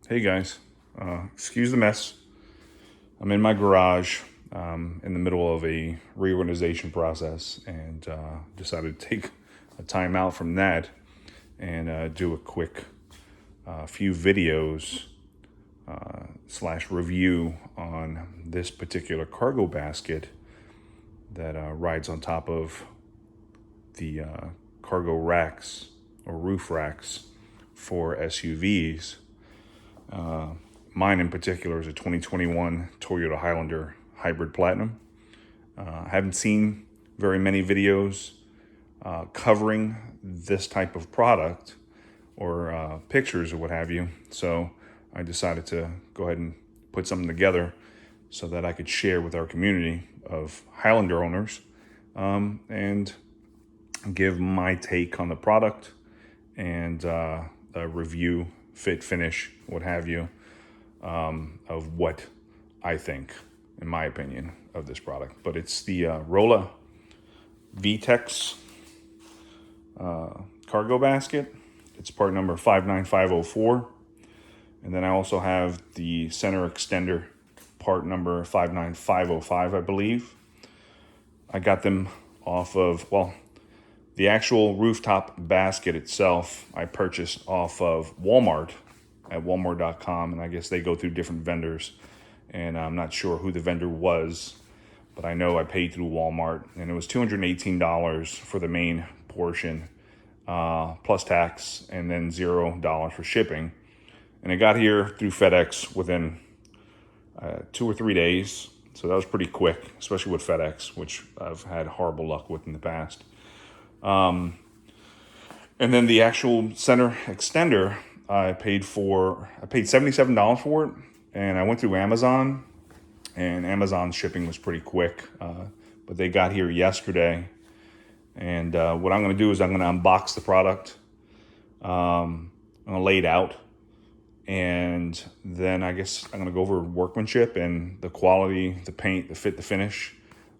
Hey guys, excuse the mess. I'm in my garage in the middle of a reorganization process and decided to take a time out from that and do a quick few videos slash review on this particular cargo basket that rides on top of the cargo racks or roof racks for SUVs. Mine in particular is a 2021 Toyota Highlander Hybrid Platinum. I haven't seen very many videos covering this type of product or pictures or what have you. So I decided to go ahead and put something together so that I could share with our community of Highlander owners and give my take on the product and a review, fit, finish, what have you, of what I think, in my opinion, of this product. But it's the ROLA V-tex Cargo Basket. It's part number 59504. And then I also have the center extender, part number 59505, I believe. I got them off of, the actual rooftop basket itself, I purchased off of Walmart at walmart.com, and I guess they go through different vendors, and I'm not sure who the vendor was, but I know I paid through Walmart, and it was $218 for the main portion, plus tax, and then $0 for shipping. And it got here through FedEx within 2 or 3 days, so that was pretty quick, especially with FedEx, which I've had horrible luck with in the past. And then the actual center extender, I paid $77 for it, and I went through Amazon, and Amazon shipping was pretty quick, but they got here yesterday. And what I'm going to do is I'm going to unbox the product. I'm going to lay it out, and then I guess I'm going to go over workmanship and the quality, the paint, the fit, the finish,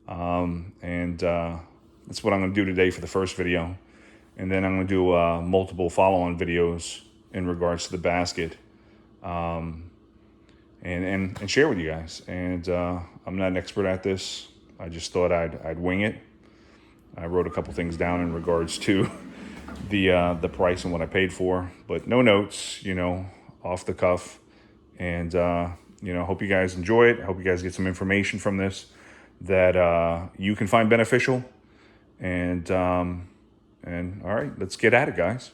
and that's what I'm going to do today for the first video. And then I'm going to do multiple follow-on videos in regards to the basket, and share with you guys. And I'm not an expert at this. I just thought I'd wing it. I wrote a couple things down in regards to the price and what I paid for, but no notes, off the cuff. And hope you guys enjoy it. I hope you guys get some information from this that you can find beneficial. And all right, let's get at it, guys.